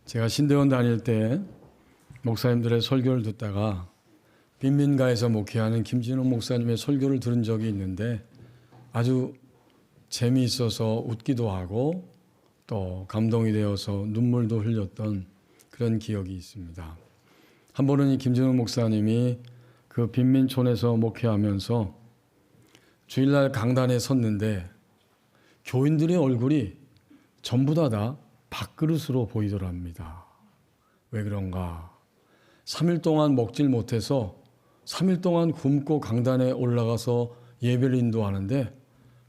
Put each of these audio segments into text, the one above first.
제가 신대원 다닐 때 목사님들의 설교를 듣다가 빈민가에서 목회하는 김진호 목사님의 설교를 들은 적이 있는데 아주 재미있어서 웃기도 하고 또 감동이 되어서 눈물도 흘렸던 그런 기억이 있습니다. 한 번은 이 김진호 목사님이 그 빈민촌에서 목회하면서 주일날 강단에 섰는데 교인들의 얼굴이 전부 다 밥그릇으로 보이더랍니다. 왜 그런가? 3일 동안 먹질 못해서 3일 동안 굶고 강단에 올라가서 예배를 인도하는데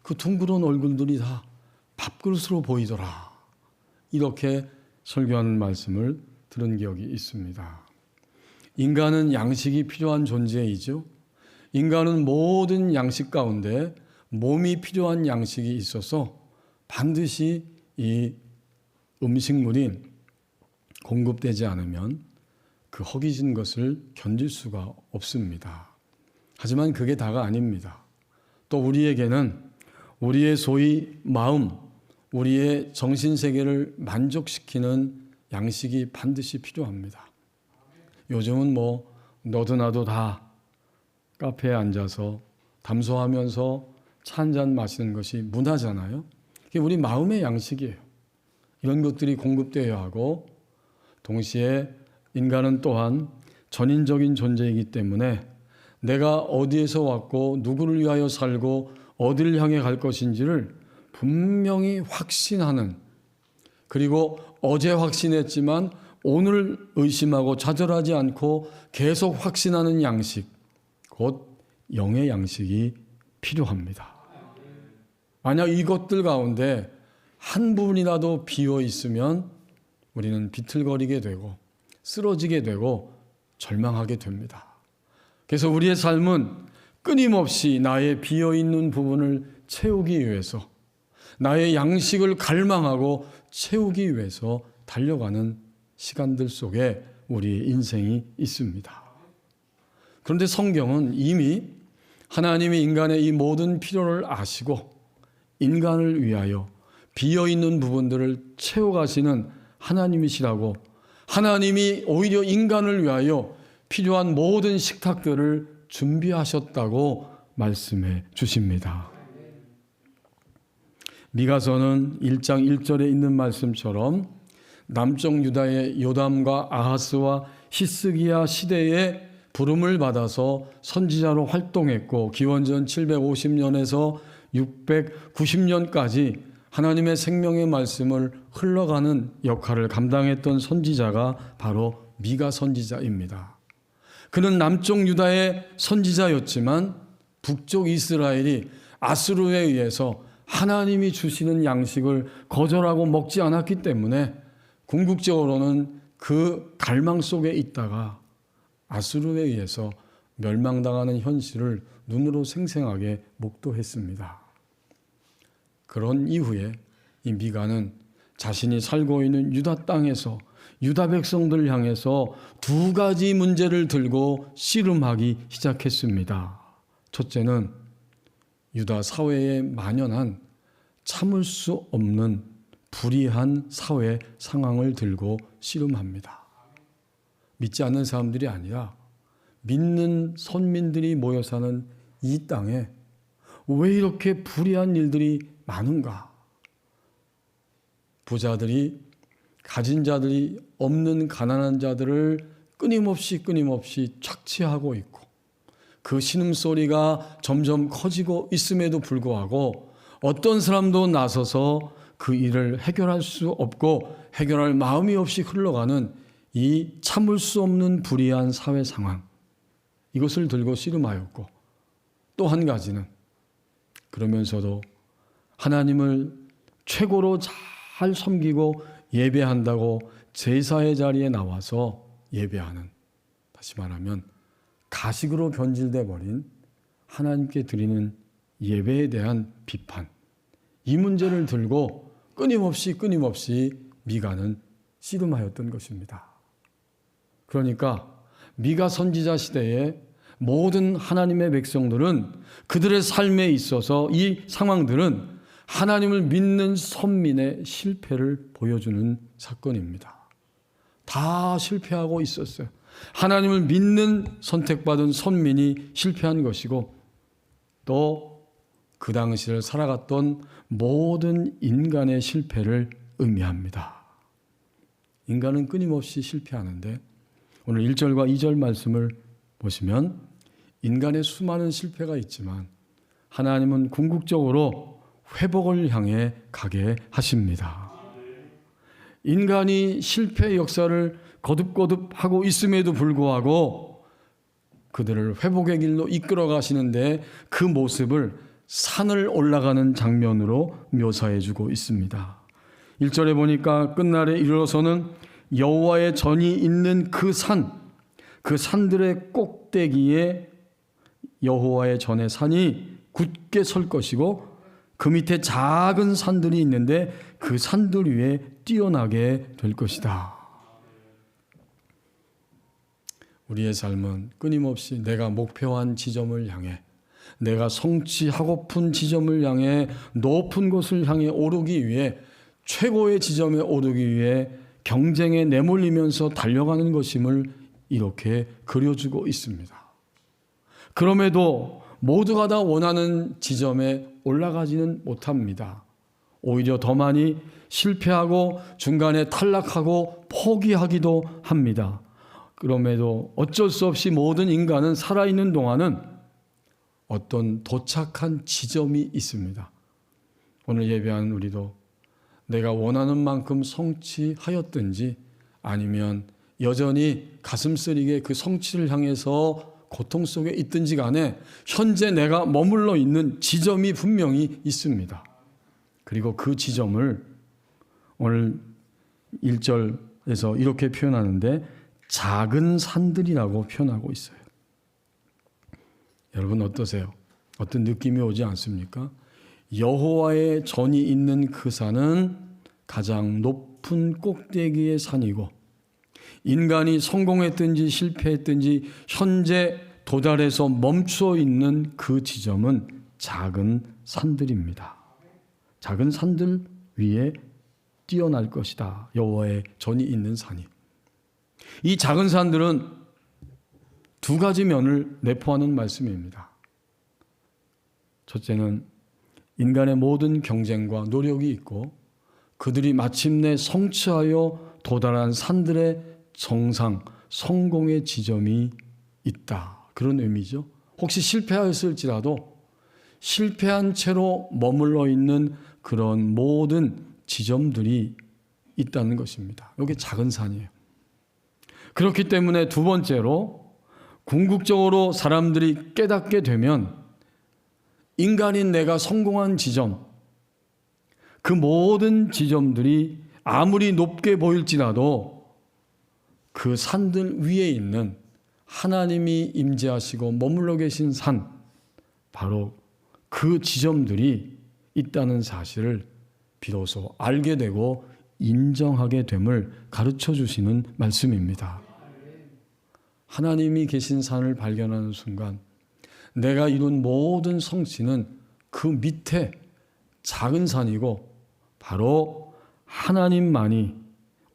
그 둥그런 얼굴들이 다 밥그릇으로 보이더라. 이렇게 설교하는 말씀을 들은 기억이 있습니다. 인간은 양식이 필요한 존재이죠. 인간은 모든 양식 가운데 몸이 필요한 양식이 있어서 반드시 이 음식물이 공급되지 않으면 그 허기진 것을 견딜 수가 없습니다. 하지만 그게 다가 아닙니다. 또 우리에게는 우리의 소위 마음, 우리의 정신세계를 만족시키는 양식이 반드시 필요합니다. 요즘은 너도 나도 다 카페에 앉아서 담소하면서 차 한잔 마시는 것이 문화잖아요. 그게 우리 마음의 양식이에요. 이런 것들이 공급되어야 하고 동시에 인간은 또한 전인적인 존재이기 때문에 내가 어디에서 왔고 누구를 위하여 살고 어디를 향해 갈 것인지를 분명히 확신하는, 그리고 어제 확신했지만 오늘 의심하고 좌절하지 않고 계속 확신하는 양식, 곧 영의 양식이 필요합니다. 만약 이것들 가운데 한 부분이라도 비어 있으면 우리는 비틀거리게 되고 쓰러지게 되고 절망하게 됩니다. 그래서 우리의 삶은 끊임없이 나의 비어 있는 부분을 채우기 위해서, 나의 양식을 갈망하고 채우기 위해서 달려가는 시간들 속에 우리의 인생이 있습니다. 그런데 성경은 이미 하나님이 인간의 이 모든 필요를 아시고 인간을 위하여 비어있는 부분들을 채워가시는 하나님이시라고, 하나님이 오히려 인간을 위하여 필요한 모든 식탁들을 준비하셨다고 말씀해 주십니다. 미가서는 1장 1절에 있는 말씀처럼 남쪽 유다의 요담과 아하스와 히스기야 시대에 부름을 받아서 선지자로 활동했고 기원전 750년에서 690년까지 하나님의 생명의 말씀을 흘러가는 역할을 감당했던 선지자가 바로 미가 선지자입니다. 그는 남쪽 유다의 선지자였지만 북쪽 이스라엘이 아수르에 의해서 하나님이 주시는 양식을 거절하고 먹지 않았기 때문에 궁극적으로는 그 갈망 속에 있다가 아수르에 의해서 멸망당하는 현실을 눈으로 생생하게 목도했습니다. 그런 이후에 이 미가는 자신이 살고 있는 유다 땅에서 유다 백성들을 향해서 두 가지 문제를 들고 씨름하기 시작했습니다. 첫째는 유다 사회에 만연한 참을 수 없는 불의한 사회 상황을 들고 씨름합니다. 믿지 않는 사람들이 아니라 믿는 선민들이 모여 사는 이 땅에 왜 이렇게 불의한 일들이 많은가? 부자들이 가진 자들이 없는 가난한 자들을 끊임없이 착취하고 있고 그 신음소리가 점점 커지고 있음에도 불구하고 어떤 사람도 나서서 그 일을 해결할 수 없고 해결할 마음이 없이 흘러가는 이 참을 수 없는 불의한 사회 상황, 이것을 들고 씨름하였고, 또 한 가지는 그러면서도 하나님을 최고로 잘 섬기고 예배한다고 제사의 자리에 나와서 예배하는, 다시 말하면 가식으로 변질돼 버린 하나님께 드리는 예배에 대한 비판, 이 문제를 들고 끊임없이 미가는 씨름하였던 것입니다. 그러니까 미가 선지자 시대에 모든 하나님의 백성들은 그들의 삶에 있어서 이 상황들은 하나님을 믿는 선민의 실패를 보여주는 사건입니다. 다 실패하고 있었어요. 하나님을 믿는 선택받은 선민이 실패한 것이고 또 그 당시를 살아갔던 모든 인간의 실패를 의미합니다. 인간은 끊임없이 실패하는데 오늘 1절과 2절 말씀을 보시면 인간의 수많은 실패가 있지만 하나님은 궁극적으로 회복을 향해 가게 하십니다. 인간이 실패 역사를 거듭거듭하고 있음에도 불구하고 그들을 회복의 길로 이끌어 가시는데 그 모습을 산을 올라가는 장면으로 묘사해 주고 있습니다. 1절에 보니까 끝날에 이르러서는 여호와의 전이 있는 그 산들의 꼭대기에 여호와의 전의 산이 굳게 설 것이고 그 밑에 작은 산들이 있는데 그 산들 위에 뛰어나게 될 것이다. 우리의 삶은 끊임없이 내가 목표한 지점을 향해 내가 성취하고픈 지점을 향해 높은 곳을 향해 오르기 위해 최고의 지점에 오르기 위해 경쟁에 내몰리면서 달려가는 것임을 이렇게 그려주고 있습니다. 그럼에도 모두가 다 원하는 지점에 올라가지는 못합니다. 오히려 더 많이 실패하고 중간에 탈락하고 포기하기도 합니다. 그럼에도 어쩔 수 없이 모든 인간은 살아있는 동안은 어떤 도착한 지점이 있습니다. 오늘 예배하는 우리도 내가 원하는 만큼 성취하였든지 아니면 여전히 가슴 쓰리게 그 성취를 향해서 고통 속에 있든지 간에 현재 내가 머물러 있는 지점이 분명히 있습니다. 그리고 그 지점을 오늘 1절에서 이렇게 표현하는데 작은 산들이라고 표현하고 있어요. 여러분 어떠세요? 어떤 느낌이 오지 않습니까? 여호와의 전이 있는 그 산은 가장 높은 꼭대기의 산이고 인간이 성공했든지 실패했든지 현재 도달해서 멈춰 있는 그 지점은 작은 산들입니다. 작은 산들 위에 뛰어날 것이다. 여호와의 전이 있는 산이. 이 작은 산들은 두 가지 면을 내포하는 말씀입니다. 첫째는 인간의 모든 경쟁과 노력이 있고 그들이 마침내 성취하여 도달한 산들의 정상, 성공의 지점이 있다. 그런 의미죠. 혹시 실패하였을지라도 실패한 채로 머물러 있는 그런 모든 지점들이 있다는 것입니다. 이게 작은 산이에요. 그렇기 때문에 두 번째로 궁극적으로 사람들이 깨닫게 되면 인간인 내가 성공한 지점, 그 모든 지점들이 아무리 높게 보일지라도 그 산들 위에 있는 하나님이 임재하시고 머물러 계신 산, 바로 그 지점들이 있다는 사실을 비로소 알게 되고 인정하게 됨을 가르쳐 주시는 말씀입니다. 하나님이 계신 산을 발견하는 순간 내가 이룬 모든 성취는 그 밑에 작은 산이고 바로 하나님만이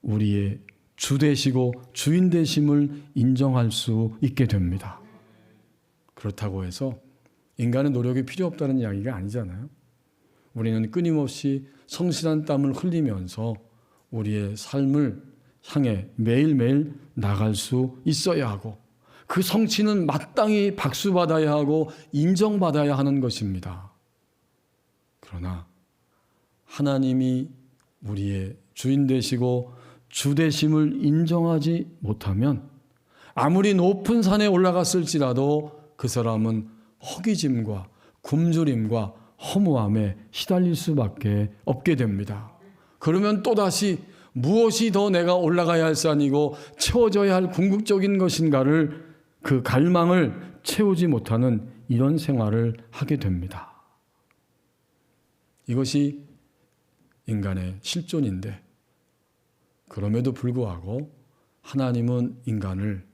우리의 주 되시고 주인 되심을 인정할 수 있게 됩니다. 그렇다고 해서 인간의 노력이 필요 없다는 이야기가 아니잖아요. 우리는 끊임없이 성실한 땀을 흘리면서 우리의 삶을 향해 매일매일 나갈 수 있어야 하고 그 성취는 마땅히 박수받아야 하고 인정받아야 하는 것입니다. 그러나 하나님이 우리의 주인 되시고 주 되심을 인정하지 못하면 아무리 높은 산에 올라갔을지라도 그 사람은 허기짐과 굶주림과 허무함에 시달릴 수밖에 없게 됩니다. 그러면 또다시 무엇이 더 내가 올라가야 할 산이고 채워져야 할 궁극적인 것인가를 그 갈망을 채우지 못하는 이런 생활을 하게 됩니다. 이것이 인간의 실존인데 그럼에도 불구하고 하나님은 인간을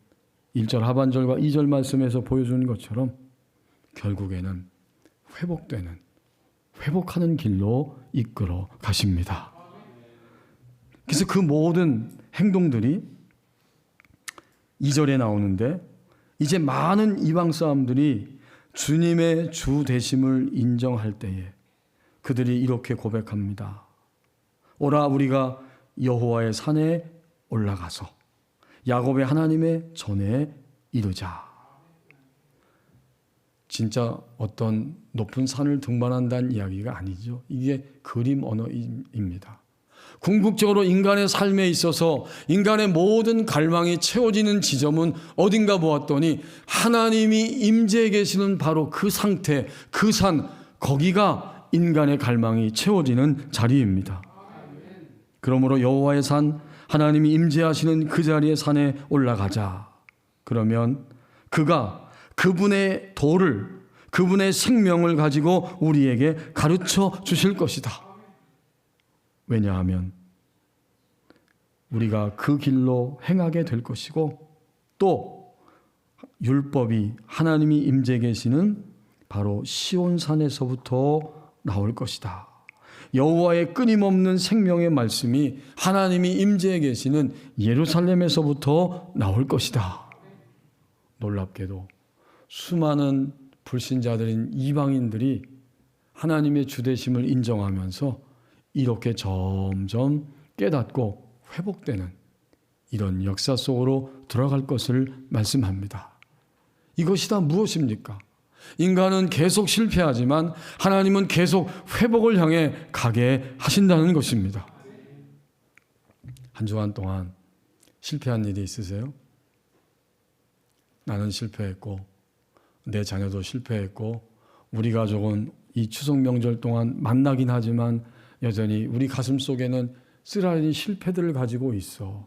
1절 하반절과 2절 말씀에서 보여주는 것처럼 결국에는 회복하는 길로 이끌어 가십니다. 그래서 그 모든 행동들이 2절에 나오는데 이제 많은 이방 사람들이 주님의 주 되심을 인정할 때에 그들이 이렇게 고백합니다. 오라 우리가 여호와의 산에 올라가서 야곱의 하나님의 전에 이르자. 진짜 어떤 높은 산을 등반한다는 이야기가 아니죠. 이게 그림 언어입니다. 궁극적으로 인간의 삶에 있어서 인간의 모든 갈망이 채워지는 지점은 어딘가 보았더니 하나님이 임재해 계시는 바로 그 상태, 그 산, 거기가 인간의 갈망이 채워지는 자리입니다. 그러므로 여호와의 산, 하나님이 임재하시는 그 자리의 산에 올라가자. 그러면 그가 그분의 도를, 그분의 생명을 가지고 우리에게 가르쳐 주실 것이다. 왜냐하면 우리가 그 길로 행하게 될 것이고 또 율법이 하나님이 임재 계시는 바로 시온산에서부터 나올 것이다. 여호와의 끊임없는 생명의 말씀이 하나님이 임재해 계시는 예루살렘에서부터 나올 것이다. 놀랍게도 수많은 불신자들인 이방인들이 하나님의 주되심을 인정하면서 이렇게 점점 깨닫고 회복되는 이런 역사 속으로 들어갈 것을 말씀합니다. 이것이 다 무엇입니까? 인간은 계속 실패하지만 하나님은 계속 회복을 향해 가게 하신다는 것입니다. 한 주간 동안 실패한 일이 있으세요? 나는 실패했고 내 자녀도 실패했고 우리 가족은 이 추석 명절 동안 만나긴 하지만 여전히 우리 가슴 속에는 쓰라린 실패들을 가지고 있어.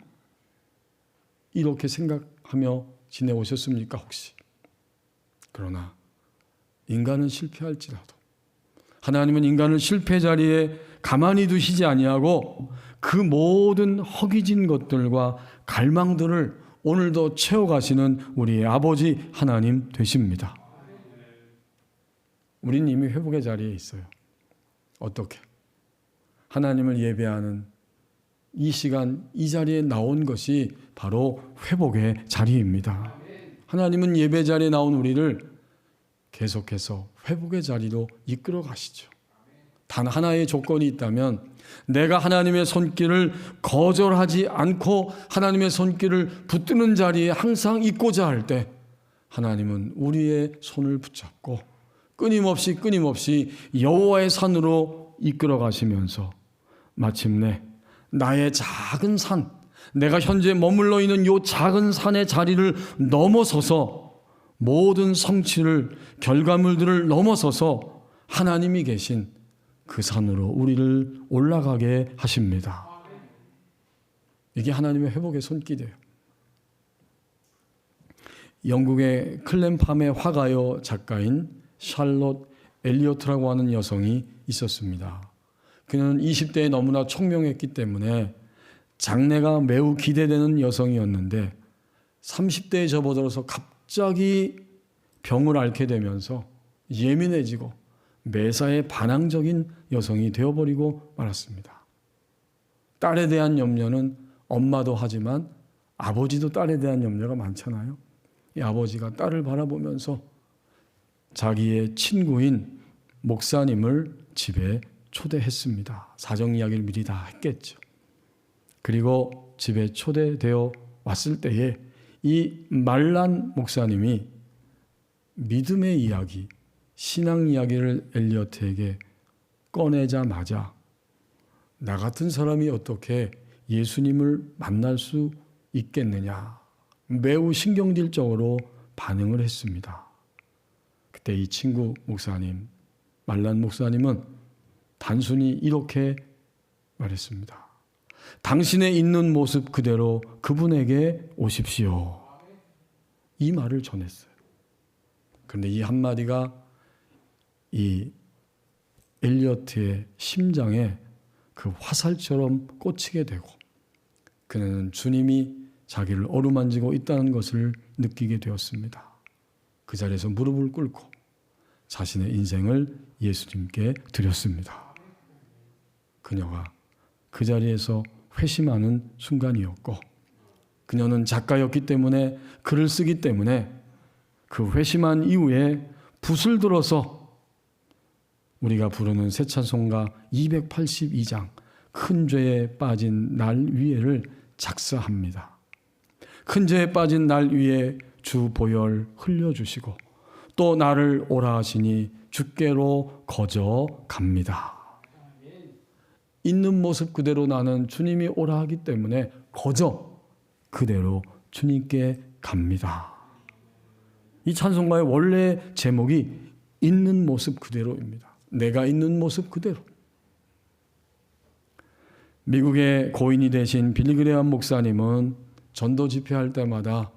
이렇게 생각하며 지내오셨습니까 혹시? 그러나 인간은 실패할지라도 하나님은 인간을 실패 자리에 가만히 두시지 아니하고 그 모든 허기진 것들과 갈망들을 오늘도 채워가시는 우리의 아버지 하나님 되십니다. 우리는 이미 회복의 자리에 있어요. 어떻게? 하나님을 예배하는 이 시간, 이 자리에 나온 것이 바로 회복의 자리입니다. 하나님은 예배 자리에 나온 우리를 계속해서 회복의 자리로 이끌어 가시죠. 단 하나의 조건이 있다면 내가 하나님의 손길을 거절하지 않고 하나님의 손길을 붙드는 자리에 항상 있고자 할 때 하나님은 우리의 손을 붙잡고 끊임없이 여호와의 산으로 이끌어 가시면서 마침내 나의 작은 산, 내가 현재 머물러 있는 이 작은 산의 자리를 넘어서서 모든 성취를, 결과물들을 넘어서서 하나님이 계신 그 산으로 우리를 올라가게 하십니다. 이게 하나님의 회복의 손길이에요. 영국의 클램팜의 화가요 작가인 샬롯 엘리어트라고 하는 여성이 있었습니다. 그녀는 20대에 너무나 총명했기 때문에 장래가 매우 기대되는 여성이었는데 30대에 접어들어서 갑자기 병을 앓게 되면서 예민해지고 매사에 반항적인 여성이 되어버리고 말았습니다. 딸에 대한 염려는 엄마도 하지만 아버지도 딸에 대한 염려가 많잖아요. 이 아버지가 딸을 바라보면서 자기의 친구인 목사님을 집에 초대했습니다. 사정 이야기를 미리 다 했겠죠. 그리고 집에 초대되어 왔을 때에 이 말란 목사님이 믿음의 이야기, 신앙 이야기를 엘리어트에게 꺼내자마자 나 같은 사람이 어떻게 예수님을 만날 수 있겠느냐 매우 신경질적으로 반응을 했습니다. 그때 이 친구 목사님, 말란 목사님은 단순히 이렇게 말했습니다. 당신의 있는 모습 그대로 그분에게 오십시오. 이 말을 전했어요. 그런데 이 한마디가 이 엘리어트의 심장에 그 화살처럼 꽂히게 되고 그는 주님이 자기를 어루만지고 있다는 것을 느끼게 되었습니다. 그 자리에서 무릎을 꿇고 자신의 인생을 예수님께 드렸습니다. 그녀가 그 자리에서 회심하는 순간이었고 그녀는 작가였기 때문에, 글을 쓰기 때문에 그 회심한 이후에 붓을 들어서 우리가 부르는 새 찬송가 282장 큰 죄에 빠진 날 위에를 작사합니다. 큰 죄에 빠진 날 위에 주 보혈 흘려주시고 또 나를 오라 하시니 주께로 거저 갑니다. 있는 모습 그대로 나는 주님이 오라 하기 때문에 거저 그대로 주님께 갑니다. 이 찬송가의 원래 제목이 있는 모습 그대로입니다. 내가 있는 모습 그대로. 미국의 고인이 되신 빌리그레암 목사님은 전도 집회할 때마다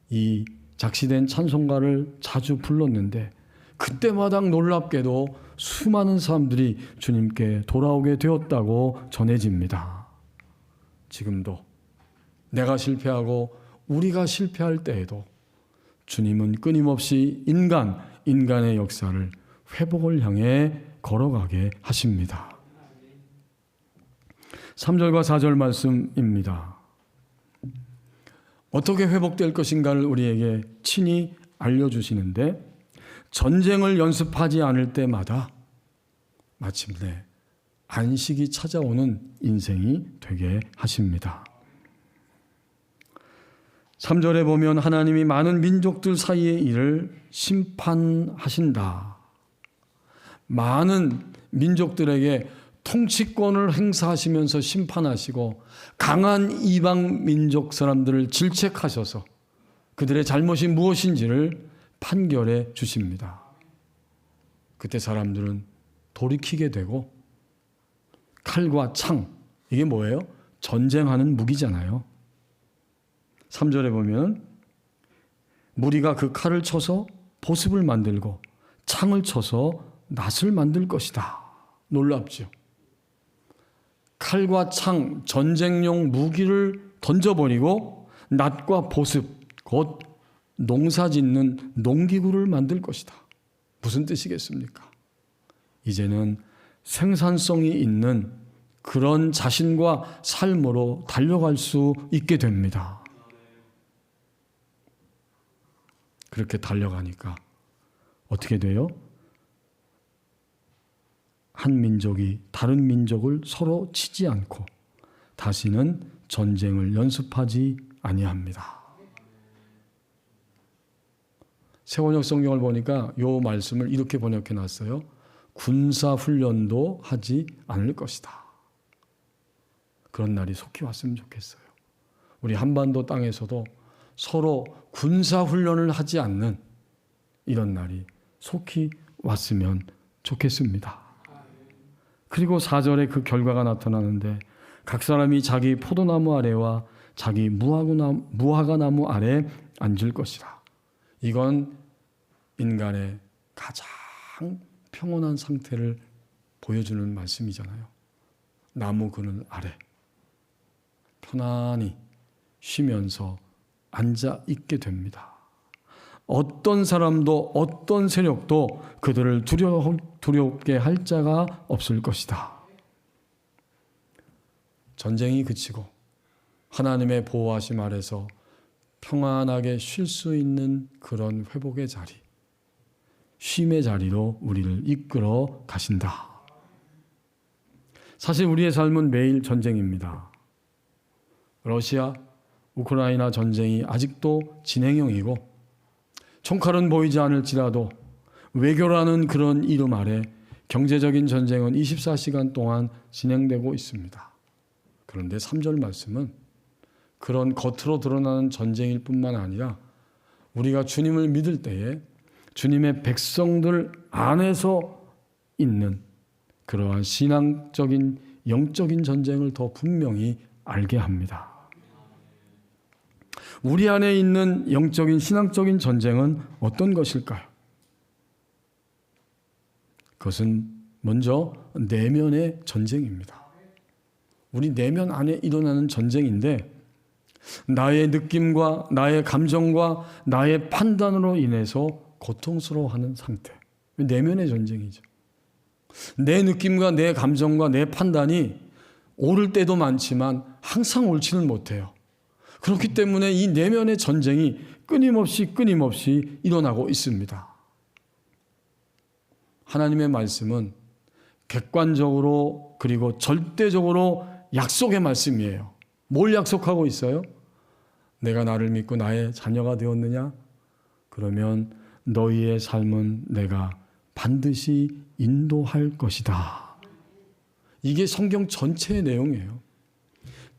이 작시된 찬송가를 자주 불렀는데 그때마다 놀랍게도 수많은 사람들이 주님께 돌아오게 되었다고 전해집니다. 지금도 내가 실패하고 우리가 실패할 때에도 주님은 끊임없이 인간의 역사를 회복을 향해 걸어가게 하십니다. 3절과 4절 말씀입니다. 어떻게 회복될 것인가를 우리에게 친히 알려주시는데 전쟁을 연습하지 않을 때마다 마침내 안식이 찾아오는 인생이 되게 하십니다. 3절에 보면 하나님이 많은 민족들 사이의 일을 심판하신다. 많은 민족들에게 통치권을 행사하시면서 심판하시고 강한 이방 민족 사람들을 질책하셔서 그들의 잘못이 무엇인지를 판결해 주십니다. 그때 사람들은 돌이키게 되고 칼과 창, 이게 뭐예요? 전쟁하는 무기잖아요. 3절에 보면 무리가 그 칼을 쳐서 보습을 만들고 창을 쳐서 낫을 만들 것이다. 놀랍죠? 칼과 창, 전쟁용 무기를 던져버리고 낫과 보습, 곧 농사짓는 농기구를 만들 것이다. 무슨 뜻이겠습니까? 이제는 생산성이 있는 그런 자신과 삶으로 달려갈 수 있게 됩니다. 그렇게 달려가니까 어떻게 돼요? 한 민족이 다른 민족을 서로 치지 않고 다시는 전쟁을 연습하지 아니합니다. 세원역 성경을 보니까 이 말씀을 이렇게 번역해 놨어요. 군사훈련도 하지 않을 것이다. 그런 날이 속히 왔으면 좋겠어요. 우리 한반도 땅에서도 서로 군사훈련을 하지 않는 이런 날이 속히 왔으면 좋겠습니다. 그리고 4절에 그 결과가 나타나는데 각 사람이 자기 포도나무 아래와 자기 무화과나무 아래 앉을 것이다. 이건 인간의 가장 평온한 상태를 보여주는 말씀이잖아요. 나무 그늘 아래 편안히 쉬면서 앉아 있게 됩니다. 어떤 사람도 어떤 세력도 그들을 두렵게 할 자가 없을 것이다. 전쟁이 그치고 하나님의 보호하심 아래서 평안하게 쉴 수 있는 그런 회복의 자리, 쉼의 자리로 우리를 이끌어 가신다. 사실 우리의 삶은 매일 전쟁입니다. 러시아, 우크라이나 전쟁이 아직도 진행형이고 총칼은 보이지 않을지라도 외교라는 그런 이름 아래 경제적인 전쟁은 24시간 동안 진행되고 있습니다. 그런데 3절 말씀은 그런 겉으로 드러나는 전쟁일 뿐만 아니라 우리가 주님을 믿을 때에 주님의 백성들 안에서 있는 그러한 신앙적인 영적인 전쟁을 더 분명히 알게 합니다. 우리 안에 있는 영적인 신앙적인 전쟁은 어떤 것일까요? 그것은 먼저 내면의 전쟁입니다. 우리 내면 안에 일어나는 전쟁인데 나의 느낌과 나의 감정과 나의 판단으로 인해서 고통스러워하는 상태. 내면의 전쟁이죠. 내 느낌과 내 감정과 내 판단이 옳을 때도 많지만 항상 옳지는 못해요. 그렇기 때문에 이 내면의 전쟁이 끊임없이 일어나고 있습니다. 하나님의 말씀은 객관적으로 그리고 절대적으로 약속의 말씀이에요. 뭘 약속하고 있어요? 내가 나를 믿고 나의 자녀가 되었느냐? 그러면 너희의 삶은 내가 반드시 인도할 것이다. 이게 성경 전체의 내용이에요.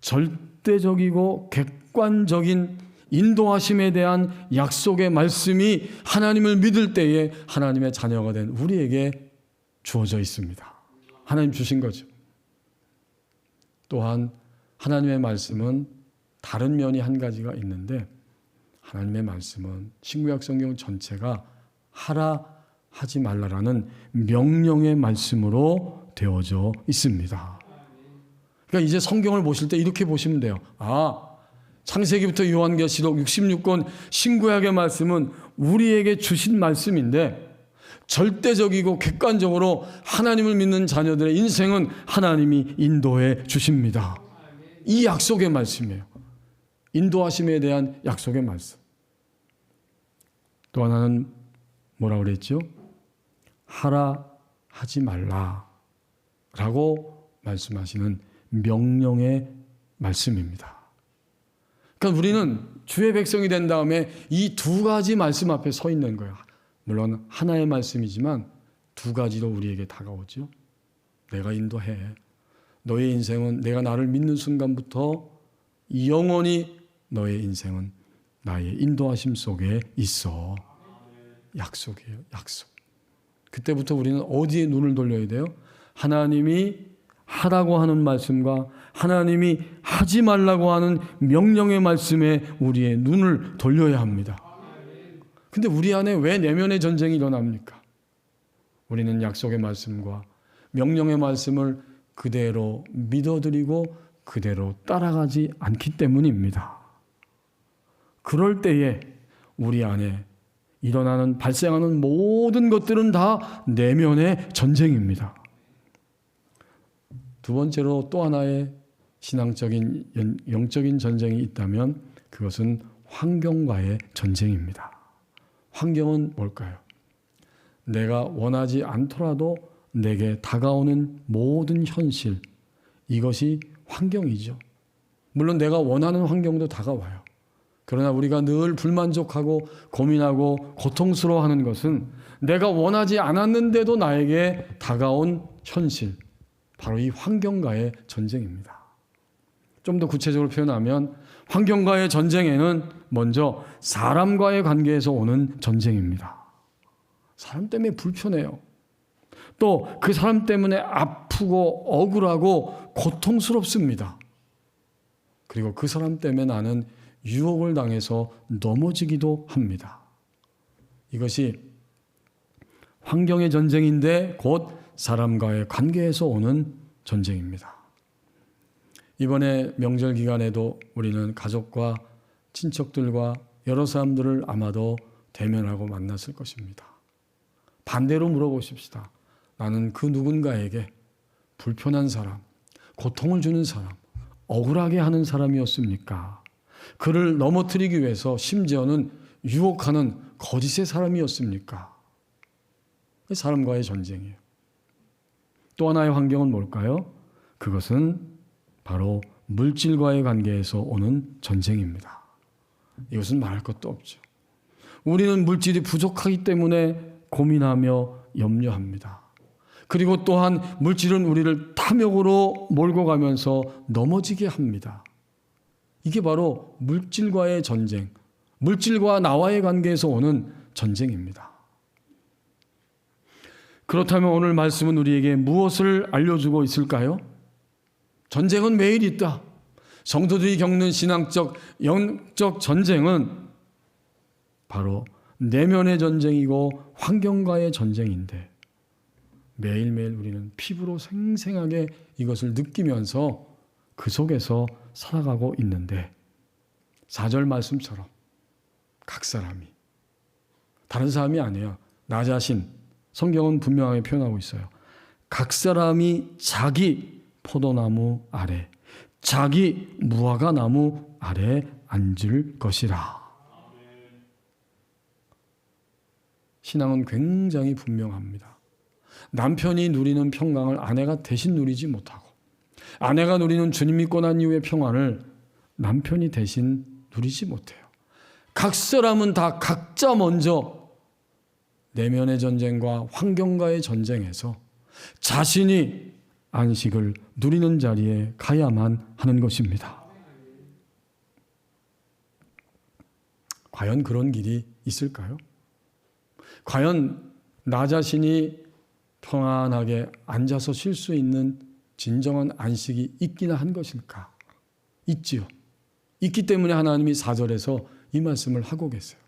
절대적이고 객관적인 인도하심에 대한 약속의 말씀이 하나님을 믿을 때에 하나님의 자녀가 된 우리에게 주어져 있습니다. 하나님 주신 거죠. 또한 하나님의 말씀은 다른 면이 한 가지가 있는데, 하나님의 말씀은 신구약 성경 전체가 하라 하지 말라라는 명령의 말씀으로 되어져 있습니다. 그러니까 이제 성경을 보실 때 이렇게 보시면 돼요. 창세기부터 요한계시록 66권 신구약의 말씀은 우리에게 주신 말씀인데, 절대적이고 객관적으로 하나님을 믿는 자녀들의 인생은 하나님이 인도해 주십니다. 이 약속의 말씀이에요. 인도하심에 대한 약속의 말씀. 또 하나는 뭐라고 그랬죠? 하라 하지 말라 라고 말씀하시는 명령의 말씀입니다. 그러니까 우리는 주의 백성이 된 다음에 이 두 가지 말씀 앞에 서 있는 거예요. 물론 하나의 말씀이지만 두 가지로 우리에게 다가오죠. 내가 인도해. 너의 인생은 내가 나를 믿는 순간부터 영원히 너의 인생은 나의 인도하심 속에 있어. 약속이에요. 약속. 그때부터 우리는 어디에 눈을 돌려야 돼요? 하나님이 하라고 하는 말씀과 하나님이 하지 말라고 하는 명령의 말씀에 우리의 눈을 돌려야 합니다. 근데 우리 안에 왜 내면의 전쟁이 일어납니까? 우리는 약속의 말씀과 명령의 말씀을 그대로 믿어드리고 그대로 따라가지 않기 때문입니다. 그럴 때에 우리 안에 일어나는 발생하는 모든 것들은 다 내면의 전쟁입니다. 두 번째로 또 하나의 신앙적인 영적인 전쟁이 있다면 그것은 환경과의 전쟁입니다. 환경은 뭘까요? 내가 원하지 않더라도 내게 다가오는 모든 현실, 이것이 환경이죠. 물론 내가 원하는 환경도 다가와요. 그러나 우리가 늘 불만족하고 고민하고 고통스러워하는 것은 내가 원하지 않았는데도 나에게 다가온 현실, 바로 이 환경과의 전쟁입니다. 좀 더 구체적으로 표현하면 환경과의 전쟁에는 먼저 사람과의 관계에서 오는 전쟁입니다. 사람 때문에 불편해요. 또 그 사람 때문에 아프고 억울하고 고통스럽습니다. 그리고 그 사람 때문에 나는 유혹을 당해서 넘어지기도 합니다. 이것이 환경의 전쟁인데 곧 사람과의 관계에서 오는 전쟁입니다. 이번에 명절 기간에도 우리는 가족과 친척들과 여러 사람들을 아마도 대면하고 만났을 것입니다. 반대로 물어보십시다. 나는 그 누군가에게 불편한 사람, 고통을 주는 사람, 억울하게 하는 사람이었습니까? 그를 넘어뜨리기 위해서 심지어는 유혹하는 거짓의 사람이었습니까? 사람과의 전쟁이에요. 또 하나의 환경은 뭘까요? 그것은 바로 물질과의 관계에서 오는 전쟁입니다. 이것은 말할 것도 없죠. 우리는 물질이 부족하기 때문에 고민하며 염려합니다. 그리고 또한 물질은 우리를 탐욕으로 몰고 가면서 넘어지게 합니다. 이게 바로 물질과의 전쟁, 물질과 나와의 관계에서 오는 전쟁입니다. 그렇다면 오늘 말씀은 우리에게 무엇을 알려주고 있을까요? 전쟁은 매일 있다. 성도들이 겪는 신앙적, 영적 전쟁은 바로 내면의 전쟁이고 환경과의 전쟁인데 매일매일 우리는 피부로 생생하게 이것을 느끼면서 그 속에서 살아가고 있는데 4절 말씀처럼 각 사람이 다른 사람이 아니에요. 나 자신, 성경은 분명하게 표현하고 있어요. 각 사람이 자기 포도나무 아래 자기 무화과 나무 아래 앉을 것이라. 신앙은 굉장히 분명합니다. 남편이 누리는 평강을 아내가 대신 누리지 못하고, 아내가 누리는 주님 믿고 난 이후의 평안을 남편이 대신 누리지 못해요. 각 사람은 다 각자 먼저 내면의 전쟁과 환경과의 전쟁에서 자신이 안식을 누리는 자리에 가야만 하는 것입니다. 과연 그런 길이 있을까요? 과연 나 자신이 평안하게 앉아서 쉴 수 있는 진정한 안식이 있기나 한 것일까? 있지요. 있기 때문에 하나님이 4절에서 이 말씀을 하고 계세요.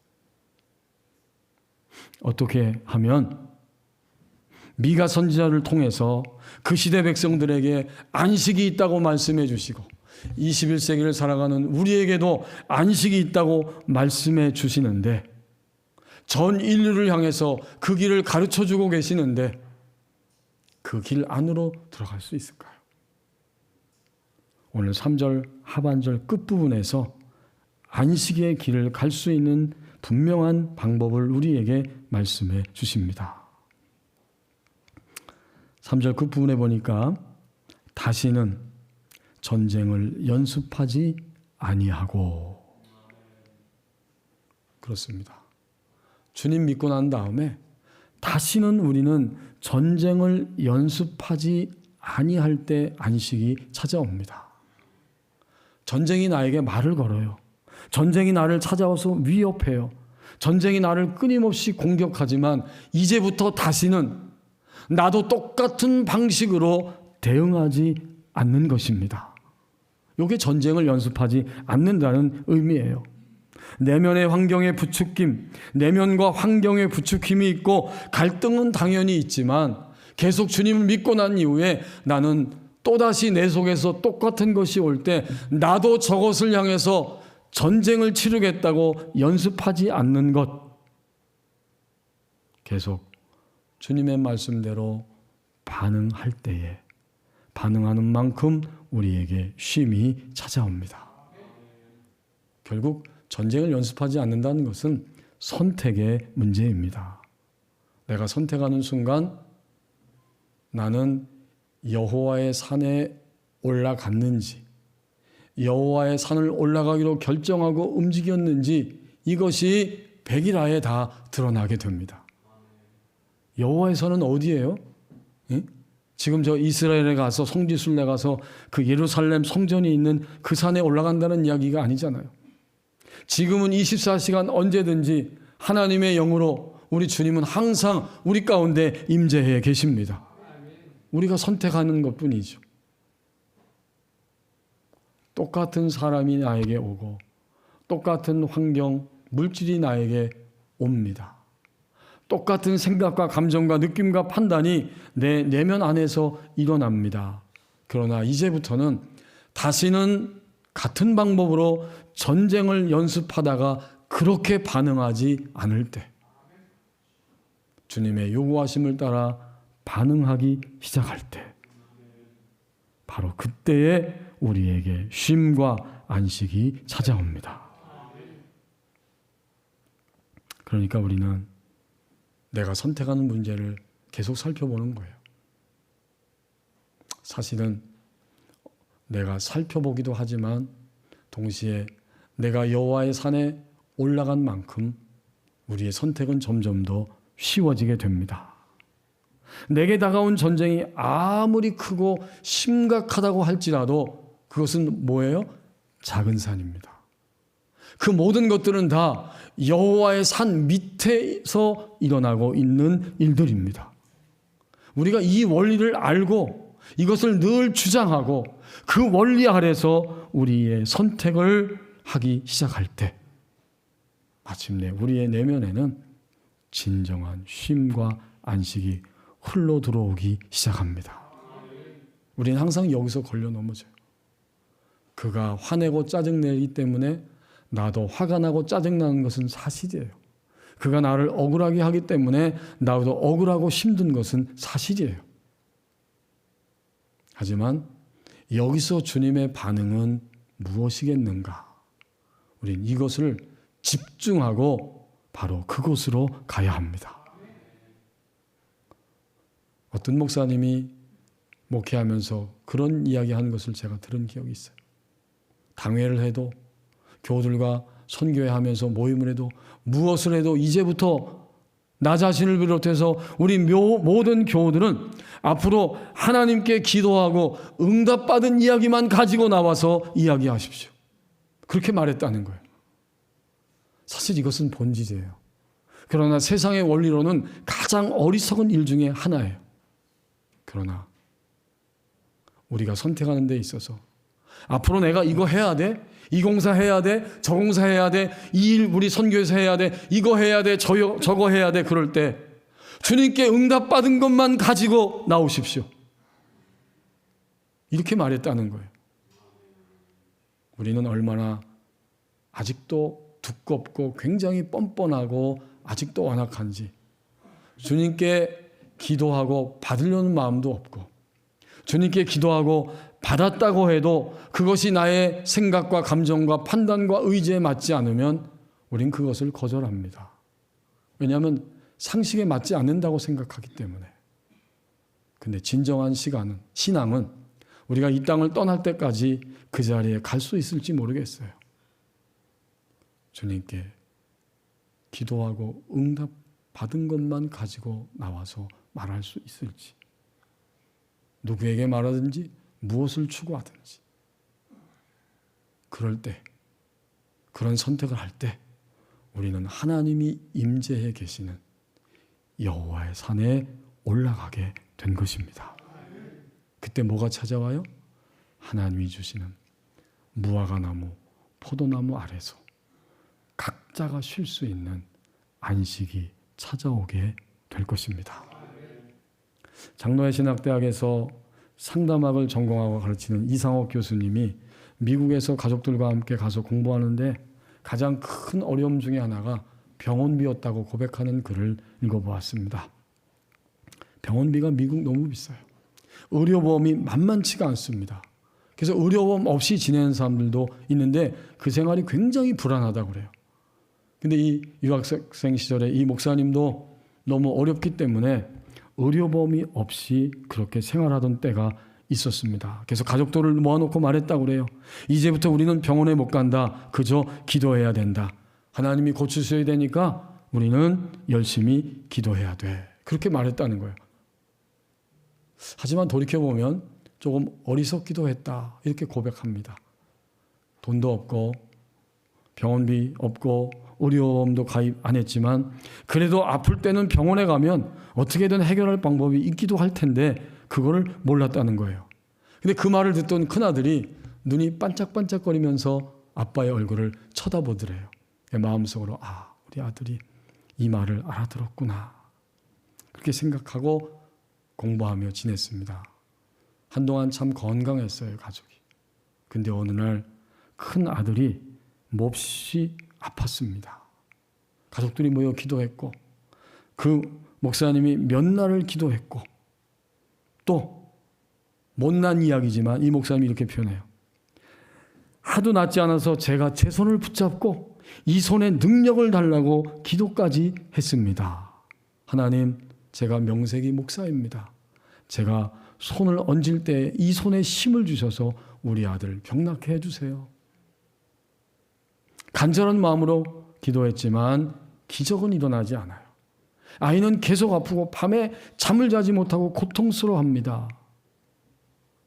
어떻게 하면 미가 선지자를 통해서 그 시대 백성들에게 안식이 있다고 말씀해 주시고 21세기를 살아가는 우리에게도 안식이 있다고 말씀해 주시는데, 전 인류를 향해서 그 길을 가르쳐 주고 계시는데 그 길 안으로 들어갈 수 있을까요? 오늘 3절 하반절 끝부분에서 안식의 길을 갈 수 있는 분명한 방법을 우리에게 말씀해 주십니다. 3절 끝부분에 보니까 다시는 전쟁을 연습하지 아니하고, 그렇습니다. 주님 믿고 난 다음에 다시는 우리는 전쟁을 연습하지 아니할 때 안식이 찾아옵니다. 전쟁이 나에게 말을 걸어요. 전쟁이 나를 찾아와서 위협해요. 전쟁이 나를 끊임없이 공격하지만 이제부터 다시는 나도 똑같은 방식으로 대응하지 않는 것입니다. 이게 전쟁을 연습하지 않는다는 의미예요. 내면의 환경의 부추김, 내면과 환경의 부추김이 있고 갈등은 당연히 있지만 계속 주님을 믿고 난 이후에 나는 또다시 내 속에서 똑같은 것이 올 때 나도 저것을 향해서 전쟁을 치르겠다고 연습하지 않는 것, 계속 주님의 말씀대로 반응할 때에 반응하는 만큼 우리에게 쉼이 찾아옵니다. 결국 전쟁을 연습하지 않는다는 것은 선택의 문제입니다. 내가 선택하는 순간 나는 여호와의 산에 올라갔는지, 여호와의 산을 올라가기로 결정하고 움직였는지, 이것이 백일하에 다 드러나게 됩니다. 여호와의 산은 어디예요? 예? 지금 저 이스라엘에 가서 성지순례 가서 그 예루살렘 성전이 있는 그 산에 올라간다는 이야기가 아니잖아요. 지금은 24시간 언제든지 하나님의 영으로 우리 주님은 항상 우리 가운데 임재해 계십니다. 우리가 선택하는 것뿐이죠. 똑같은 사람이 나에게 오고 똑같은 환경, 물질이 나에게 옵니다. 똑같은 생각과 감정과 느낌과 판단이 내 내면 안에서 일어납니다. 그러나 이제부터는 다시는 같은 방법으로 전쟁을 연습하다가 그렇게 반응하지 않을 때, 주님의 요구하심을 따라 반응하기 시작할 때, 바로 그때에 우리에게 쉼과 안식이 찾아옵니다. 그러니까 우리는 내가 선택하는 문제를 계속 살펴보는 거예요. 사실은 내가 살펴보기도 하지만 동시에 내가 여호와의 산에 올라간 만큼 우리의 선택은 점점 더 쉬워지게 됩니다. 내게 다가온 전쟁이 아무리 크고 심각하다고 할지라도 그것은 뭐예요? 작은 산입니다. 그 모든 것들은 다 여호와의 산 밑에서 일어나고 있는 일들입니다. 우리가 이 원리를 알고 이것을 늘 주장하고 그 원리 아래서 우리의 선택을 하기 시작할 때 마침내 우리의 내면에는 진정한 쉼과 안식이 흘러 들어오기 시작합니다. 우리는 항상 여기서 걸려 넘어져요. 그가 화내고 짜증내기 때문에 나도 화가 나고 짜증나는 것은 사실이에요. 그가 나를 억울하게 하기 때문에 나도 억울하고 힘든 것은 사실이에요. 하지만 여기서 주님의 반응은 무엇이겠는가? 우린 이것을 집중하고 바로 그곳으로 가야 합니다. 어떤 목사님이 목회하면서 그런 이야기하는 것을 제가 들은 기억이 있어요. 당회를 해도 교우들과 선교회 하면서 모임을 해도 무엇을 해도 이제부터 나 자신을 비롯해서 우리 모든 교우들은 앞으로 하나님께 기도하고 응답받은 이야기만 가지고 나와서 이야기하십시오. 그렇게 말했다는 거예요. 사실 이것은 본질이에요. 그러나 세상의 원리로는 가장 어리석은 일 중에 하나예요. 그러나 우리가 선택하는 데 있어서 앞으로 내가 이거 해야 돼, 이 공사 해야 돼, 저 공사 해야 돼, 이 일 우리 선교에서 해야 돼, 이거 해야 돼, 저거 해야 돼. 그럴 때 주님께 응답받은 것만 가지고 나오십시오. 이렇게 말했다는 거예요. 우리는 얼마나 아직도 두껍고 굉장히 뻔뻔하고 아직도 완악한지, 주님께 기도하고 받으려는 마음도 없고, 주님께 기도하고 받았다고 해도 그것이 나의 생각과 감정과 판단과 의지에 맞지 않으면 우린 그것을 거절합니다. 왜냐하면 상식에 맞지 않는다고 생각하기 때문에. 근데 진정한 신앙은 우리가 이 땅을 떠날 때까지 그 자리에 갈 수 있을지 모르겠어요. 주님께 기도하고 응답 받은 것만 가지고 나와서 말할 수 있을지, 누구에게 말하든지 무엇을 추구하든지, 그럴 때, 그런 선택을 할 때 우리는 하나님이 임재해 계시는 여호와의 산에 올라가게 된 것입니다. 그때 뭐가 찾아와요? 하나님이 주시는 무화과나무, 포도나무 아래서 각자가 쉴 수 있는 안식이 찾아오게 될 것입니다. 장로회 신학대학에서 상담학을 전공하고 가르치는 이상옥 교수님이 미국에서 가족들과 함께 가서 공부하는데 가장 큰 어려움 중에 하나가 병원비였다고 고백하는 글을 읽어보았습니다. 병원비가 미국 너무 비싸요. 의료보험이 만만치가 않습니다. 그래서 의료보험 없이 지내는 사람들도 있는데 그 생활이 굉장히 불안하다고 그래요. 근데 이 유학생 시절에 이 목사님도 너무 어렵기 때문에 의료보험이 없이 그렇게 생활하던 때가 있었습니다. 그래서 가족들을 모아놓고 말했다고 그래요. 이제부터 우리는 병원에 못 간다. 그저 기도해야 된다. 하나님이 고치셔야 되니까 우리는 열심히 기도해야 돼. 그렇게 말했다는 거예요. 하지만 돌이켜보면 조금 어리석기도 했다. 이렇게 고백합니다. 돈도 없고 병원비 없고 의료보험도 가입 안 했지만 그래도 아플 때는 병원에 가면 어떻게든 해결할 방법이 있기도 할 텐데 그거를 몰랐다는 거예요. 근데 그 말을 듣던 큰아들이 눈이 반짝반짝거리면서 아빠의 얼굴을 쳐다보더래요. 마음속으로 우리 아들이 이 말을 알아들었구나. 그렇게 생각하고 공부하며 지냈습니다. 한동안 참 건강했어요, 가족이. 근데 어느 날 큰 아들이 몹시 아팠습니다. 가족들이 모여 기도했고 그 목사님이 몇 날을 기도했고 또 못난 이야기지만 이 목사님이 이렇게 표현해요. 하도 낫지 않아서 제가 제 손을 붙잡고 이 손에 능력을 달라고 기도까지 했습니다. 하나님, 제가 명색이 목사입니다. 제가 손을 얹을 때 이 손에 힘을 주셔서 우리 아들 병낫게 해주세요. 간절한 마음으로 기도했지만 기적은 일어나지 않아요. 아이는 계속 아프고 밤에 잠을 자지 못하고 고통스러워합니다.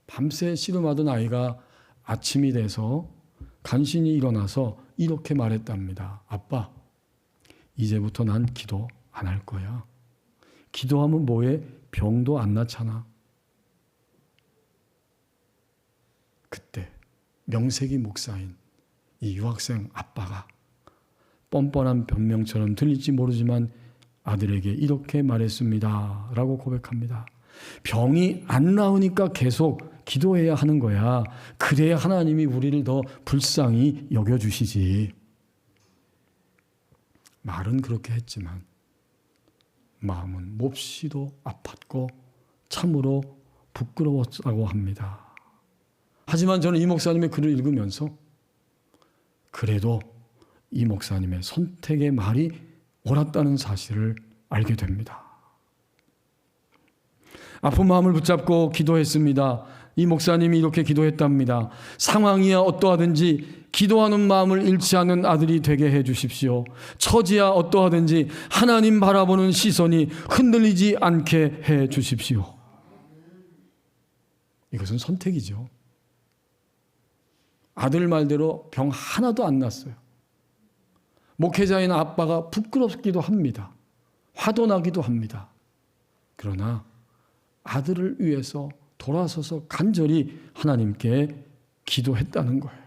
밤새 씨름하던 아이가 아침이 돼서 간신히 일어나서 이렇게 말했답니다. 아빠, 이제부터 난 기도 안 할 거야. 기도하면 뭐해? 병도 안 나잖아. 그때 명색이 목사인 이 유학생 아빠가 뻔뻔한 변명처럼 들릴지 모르지만 아들에게 이렇게 말했습니다. 라고 고백합니다. 병이 안 나으니까 계속 기도해야 하는 거야. 그래야 하나님이 우리를 더 불쌍히 여겨주시지. 말은 그렇게 했지만 마음은 몹시도 아팠고 참으로 부끄러웠다고 합니다. 하지만 저는 이 목사님의 글을 읽으면서 그래도 이 목사님의 선택의 말이 옳았다는 사실을 알게 됩니다. 아픈 마음을 붙잡고 기도했습니다. 이 목사님이 이렇게 기도했답니다. 상황이야 어떠하든지 기도하는 마음을 잃지 않는 아들이 되게 해 주십시오. 처지야 어떠하든지 하나님 바라보는 시선이 흔들리지 않게 해 주십시오. 이것은 선택이죠. 아들 말대로 병 하나도 안 났어요. 목회자인 아빠가 부끄럽기도 합니다. 화도 나기도 합니다. 그러나 아들을 위해서 돌아서서 간절히 하나님께 기도했다는 거예요.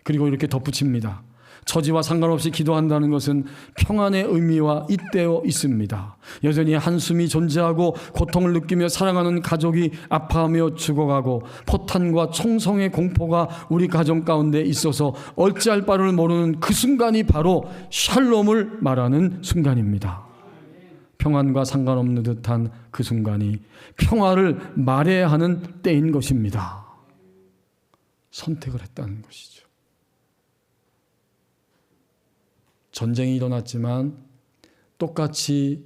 그리고 이렇게 덧붙입니다. 처지와 상관없이 기도한다는 것은 평안의 의미와 잇대어 있습니다. 여전히 한숨이 존재하고 고통을 느끼며 사랑하는 가족이 아파하며 죽어가고 포탄과 총성의 공포가 우리 가정 가운데 있어서 어찌할 바를 모르는 그 순간이 바로 샬롬을 말하는 순간입니다. 평안과 상관없는 듯한 그 순간이 평화를 말해야 하는 때인 것입니다. 선택을 했다는 것이죠. 전쟁이 일어났지만 똑같이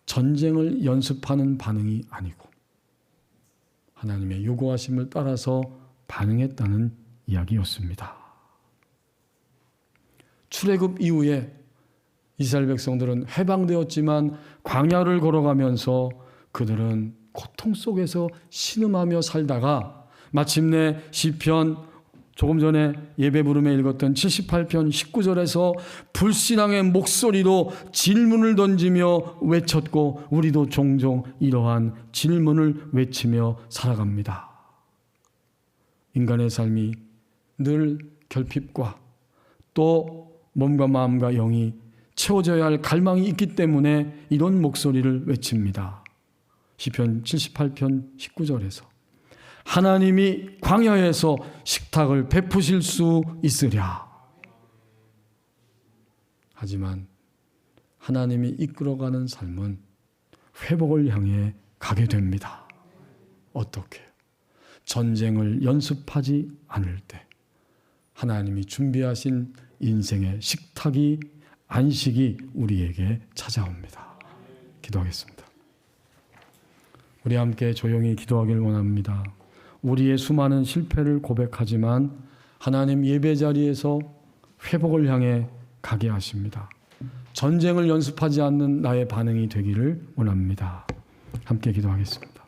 전쟁을 연습하는 반응이 아니고 하나님의 요구하심을 따라서 반응했다는 이야기였습니다. 출애굽 이후에 이스라엘 백성들은 해방되었지만 광야를 걸어가면서 그들은 고통 속에서 신음하며 살다가 마침내 시편 조금 전에 예배 부름에 읽었던 78편 19절에서 불신앙의 목소리로 질문을 던지며 외쳤고 우리도 종종 이러한 질문을 외치며 살아갑니다. 인간의 삶이 늘 결핍과 또 몸과 마음과 영이 채워져야 할 갈망이 있기 때문에 이런 목소리를 외칩니다. 시편 78편 19절에서 하나님이 광야에서 식탁을 베푸실 수 있으랴. 하지만 하나님이 이끌어가는 삶은 회복을 향해 가게 됩니다. 어떻게? 전쟁을 연습하지 않을 때 하나님이 준비하신 인생의 식탁이 안식이 우리에게 찾아옵니다. 기도하겠습니다. 우리 함께 조용히 기도하길 원합니다. 우리의 수많은 실패를 고백하지만 하나님 예배 자리에서 회복을 향해 가게 하십니다. 전쟁을 연습하지 않는 나의 반응이 되기를 원합니다. 함께 기도하겠습니다.